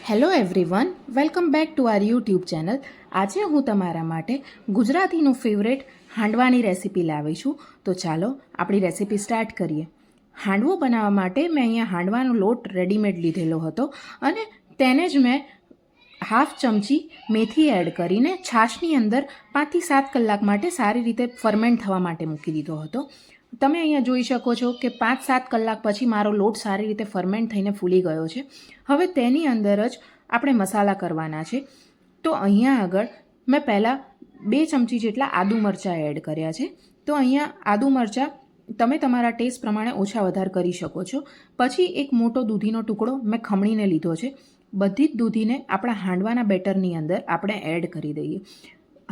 Hello everyone, welcome back to our YouTube channel. આજે હું તમારા માટે ગુજરાતીનું ફેવરેટ હાંડવાની રેસીપી લાવી છું. તો ચાલો આપણી રેસીપી સ્ટાર્ટ કરીએ. હાંડવો બનાવવા માટે મેં અહીંયા હાંડવાનો લોટ રેડીમેડ લીધેલો હતો અને તેને જ મેં હાફ ચમચી મેથી એડ કરીને છાશની અંદર 5 થી 7 કલાક માટે સારી રીતે ફર્મેન્ટ થવા માટે મૂકી દીધો હતો. તમે અહીંયા જોઈ શકો છો કે 5-7 કલાક પછી મારો લોટ સારી રીતે ફર્મેન્ટ થઈને ફૂલી ગયો છે. હવે તેની અંદર જ આપણે મસાલા કરવાના છે. તો અહીંયા આગળ મેં પહેલાં 2 ચમચી જેટલા આદુ મરચાં એડ કર્યા છે. તો અહીંયા આદુ મરચાં તમે તમારા ટેસ્ટ પ્રમાણે ઓછા વધારે કરી શકો છો. પછી એક મોટો દૂધીનો ટુકડો મેં ખમણીને લીધો છે. બધી જ દૂધીને આપણા હાંડવાના બેટરની અંદર આપણે એડ કરી દઈએ.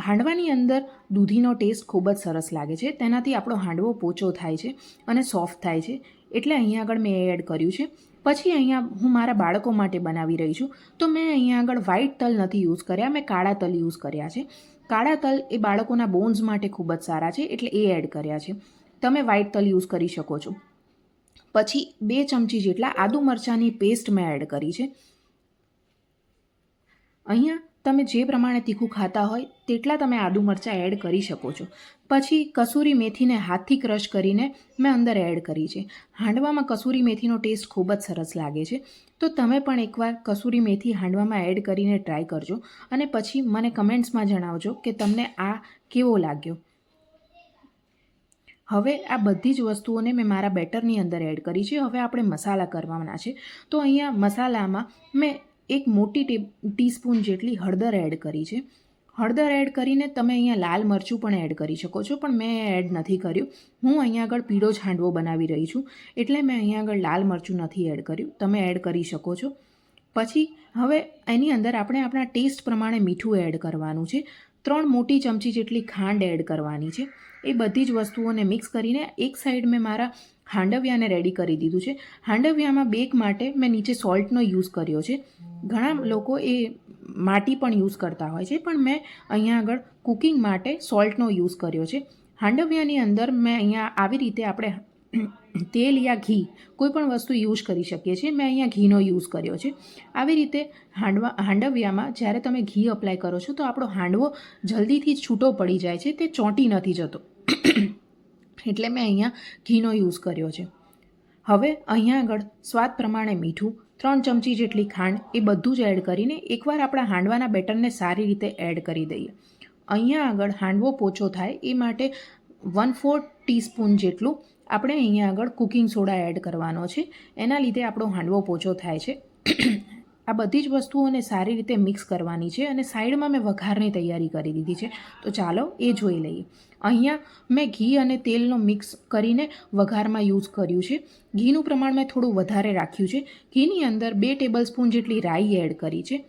હાંડવાની અંદર દૂધીનો ટેસ્ટ ખૂબ જ સરસ લાગે છે. તેનાથી આપણો હાંડવો પોચો થાય છે અને સોફ્ટ થાય છે. એટલે અહીંયા આગળ મેં એડ કર્યું છે. પછી અહીંયા હું મારા બાળકો માટે બનાવી રહી છું. તો મેં અહીંયા આગળ વ્હાઈટ તલ નથી યુઝ કર્યા, મેં કાળા તલ યુઝ કર્યા છે. કાળા તલ એ બાળકોના બોન્સ માટે ખૂબ જ સારા છે, એટલે એ એડ કર્યા છે. તમે વ્હાઈટ તલ યુઝ કરી શકો છો. પછી 2 ચમચી જેટલા આદુ મરચાંની પેસ્ટ મેં એડ કરી છે. અહીંયા તમે જે પ્રમાણે તીખું ખાતા હોય તેટલા તમે આદુ મરચાં એડ કરી શકો છો. પછી કસૂરી મેથીને હાથથી ક્રશ કરીને મેં અંદર એડ કરી છે. હાંડવામાં કસૂરી મેથીનો ટેસ્ટ ખૂબ જ સરસ લાગે છે. તો તમે પણ એકવાર કસૂરી મેથી હાંડવામાં એડ કરીને ટ્રાય કરજો અને પછી મને કમેન્ટ્સમાં જણાવજો કે તમને આ કેવો લાગ્યો. હવે આ બધી જ વસ્તુઓને મેં મારા બેટરની અંદર એડ કરી છે. હવે આપણે મસાલા કરવાના છે. તો અહીંયા મસાલામાં મેં એક મોટી ટીસ્પૂન જેટલી હળદર એડ કરી છે. હળદર એડ કરીને તમે અહીંયા લાલ મરચું પણ એડ કરી શકો છો, પણ મેં એડ નથી કર્યું. હું અહીંયા આગળ પીળો જ હાંડવો બનાવી રહી છું, એટલે મેં અહીંયા આગળ લાલ મરચું નથી એડ કર્યું. તમે એડ કરી શકો છો. પછી હવે એની અંદર આપણે આપણા ટેસ્ટ પ્રમાણે મીઠું એડ કરવાનું છે. 3 મોટી ચમચી જેટલી ખાંડ એડ કરવાની છે. એ બધી જ વસ્તુઓને મિક્સ કરીને એક સાઈડ મેં મારા હાંડવિયાને રેડી કરી દીધું છે. હાંડવિયામાં બેક માટે મેં નીચે સોલ્ટનો યુઝ કર્યો છે. ઘણા લોકો એ માટી પણ યુઝ કરતા હોય છે, પણ મેં અહીંયા આગળ કુકિંગ માટે સોલ્ટનો યુઝ કર્યો છે. હાંડવિયાની અંદર મેં અહીંયા આવી રીતે આપણે તેલ યા ઘી કોઈ પણ વસ્તુ યુઝ કરી શકીએ છીએ. મેં અહીંયા ઘીનો યુઝ કર્યો છે. આવી રીતે હાંડવિયામાં જ્યારે તમે ઘી અપ્લાય કરો છો તો આપણો હાંડવો જલ્દીથી છૂટો પડી જાય છે, તે ચોંટી નથી જતો. એટલે મેં અહીંયા ઘીનો યુઝ કર્યો છે. હવે અહીંયા આગળ સ્વાદ પ્રમાણે મીઠું, 3 ચમચી જેટલી ખાંડ, એ બધું જ એડ કરીને એકવાર આપણા હાંડવાના બેટરને સારી રીતે એડ કરી દઈએ. અહીંયા આગળ હાંડવો પોચો થાય એ માટે 1/4 ટીસ્પૂન જેટલું આપણે અહીંયા આગળ કુકિંગ સોડા એડ કરવાનો છે. એના લીધે આપણો હાંડવો પોચો થાય છે. આ બધી જ વસ્તુઓને સારી રીતે મિક્સ કરવાની છે અને સાઈડમાં મેં વઘારની તૈયારી કરી દીધી છે. તો ચાલો એ જોઈ લઈએ. અહીંયા મેં ઘી અને તેલનો મિક્સ કરીને વઘારમાં યુઝ કર્યું છે. ઘીનું પ્રમાણ મેં થોડું વધારે રાખ્યું છે. ઘીની અંદર 2 ટેબલસ્પૂન જેટલી રાઈ એડ કરી છે.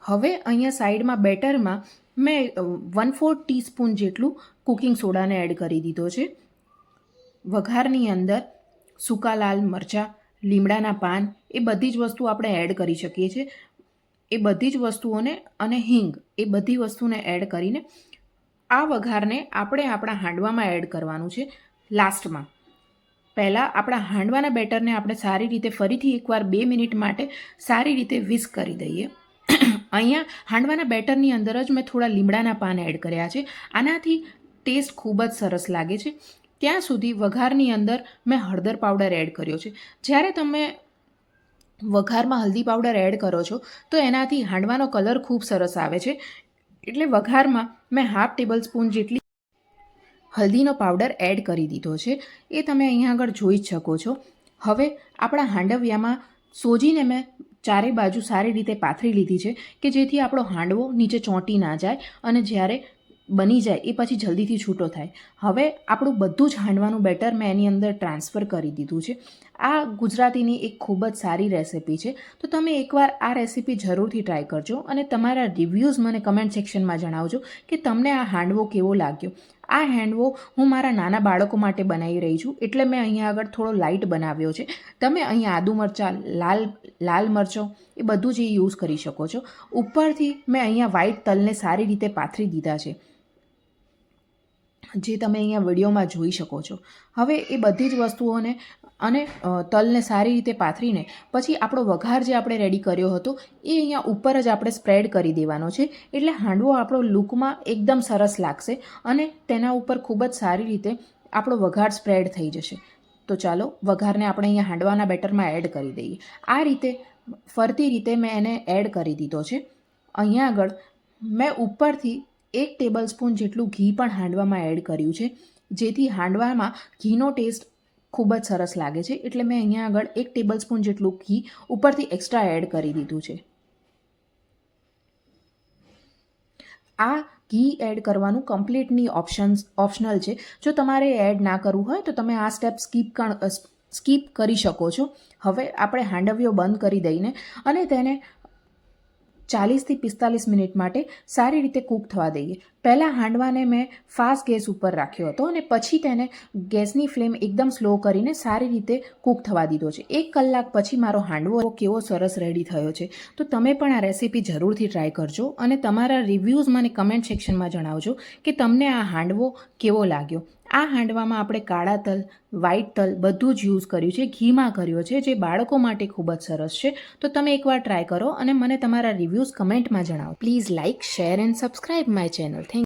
હવે અહીંયા સાઈડમાં બેટરમાં મેં 1/4 ટીસ્પૂન જેટલું કુકિંગ સોડાને એડ કરી દીધો છે. વઘારની અંદર સૂકા લાલ મરચાં, લીમડાના પાન, એ બધી જ વસ્તુ આપણે એડ કરી શકીએ છીએ. એ બધી જ વસ્તુઓને અને હિંગ, એ બધી વસ્તુને એડ કરીને આ વઘારને આપણે આપણા હાંડવામાં એડ કરવાનું છે લાસ્ટમાં. પહેલાં આપણા હાંડવાના બેટરને આપણે સારી રીતે ફરીથી એકવાર 2 મિનિટ માટે સારી રીતે વિસ્ક કરી દઈએ. અહીંયા હાંડવાના બેટરની અંદર જ મેં થોડા લીમડાના પાન એડ કર્યા છે. આનાથી ટેસ્ટ ખૂબ જ સરસ લાગે છે. ત્યાં સુધી વઘારની અંદર મેં હળદર પાવડર એડ કર્યો છે. જ્યારે તમે વઘારમાં હલ્દી પાવડર એડ કરો છો તો એનાથી હાંડવાનો કલર ખૂબ સરસ આવે છે. એટલે વઘારમાં મેં 1/2 ટેબલસ્પૂન જેટલી હલ્દીનો પાવડર એડ કરી દીધો છે. એ તમે અહીંયા આગળ જોઈ જ શકો છો. હવે આપણા હાંડવિયામાં સોજીને મેં ચારે બાજુ સારી રીતે પાથરી લીધી છે કે જેથી આપણો હાંડવો નીચે ચોંટી ના જાય અને જ્યારે બની જાય એ પછી જલ્દીથી છૂટો થાય. હવે આપણું બધું જ હાંડવાનું બેટર મેં એની અંદર ટ્રાન્સફર કરી દીધું છે. આ ગુજરાતીની એક ખૂબ જ સારી રેસિપી છે. તો તમે એકવાર આ રેસિપી જરૂરથી ટ્રાય કરજો અને તમારા રિવ્યૂઝ મને કમેન્ટ સેક્શનમાં જણાવજો કે તમને આ હાંડવો કેવો લાગ્યો. આ હાંડવો હું મારા નાના બાળકો માટે બનાવી રહી છું, એટલે મેં અહીંયા આગળ થોડો લાઇટ બનાવ્યો છે. તમે અહીંયા આદુ મરચાં, લાલ મરચો એ બધું જ યુઝ કરી શકો છો. ઉપરથી મેં અહીંયા વ્હાઈટ તલને સારી રીતે પાથરી દીધા છે, જે તમે અહીંયા વિડીયોમાં જોઈ શકો છો. હવે એ બધી જ વસ્તુઓને અને તલને સારી રીતે પાથરીને પછી આપણો વઘાર જે આપણે રેડી કર્યો હતો એ અહીંયા ઉપર જ આપણે સ્પ્રેડ કરી દેવાનો છે. એટલે હાંડવો આપણો લુકમાં એકદમ સરસ લાગશે અને તેના ઉપર ખૂબ જ સારી રીતે આપણો વઘાર સ્પ્રેડ થઈ જશે. તો ચાલો વઘારને આપણે અહીંયા હાંડવાના બેટરમાં એડ કરી દઈએ. આ રીતે ફરતી રીતે મેં એને એડ કરી દીધો છે. અહીંયા આગળ મેં ઉપરથી 1 ટેબલ સ્પૂન જેટલું ઘી પણ હાંડવામાં એડ કર્યું છે, જેથી હાંડવામાં ઘીનો ટેસ્ટ ખૂબ જ સરસ લાગે છે. એટલે મેં અહીંયા આગળ 1 ટેબલ સ્પૂન જેટલું ઘી ઉપરથી એક્સ્ટ્રા એડ કરી દીધું છે. આ ઘી એડ કરવાનું કમ્પ્લીટલી ઓપ્શનલ છે. જો તમારે એડ ના કરવું હોય તો તમે આ સ્ટેપ સ્કીપ કરી શકો છો. હવે આપણે હાંડવીઓ બંધ કરી દઈને અને તેને 40 થી 45 મિનિટ માટે સારી રીતે કૂક થવા દઈએ. પહેલાં હાંડવાને મેં ફાસ્ટ ગેસ ઉપર રાખ્યો હતો અને પછી તેને ગેસની ફ્લેમ એકદમ સ્લો કરીને સારી રીતે કૂક થવા દીધો છે. 1 કલાક પછી મારો હાંડવો કેવો સરસ રેડી થયો છે. તો તમે પણ આ રેસીપી જરૂરથી ટ્રાય કરજો અને તમારા રિવ્યૂઝ મને કમેન્ટ સેક્શનમાં જણાવજો કે તમને આ હાંડવો કેવો લાગ્યો. આ હાંડવામાં આપણે કાળા તલ, વ્હાઈટ તલ બધું જ યુઝ કર્યું છે, ઘીમાં કર્યો છે, જે બાળકો માટે ખૂબ જ સરસ છે. તો તમે એકવાર ટ્રાય કરો અને મને તમારા રિવ્યૂઝ કમેન્ટમાં જણાવો. Please like, share and subscribe my channel. Thank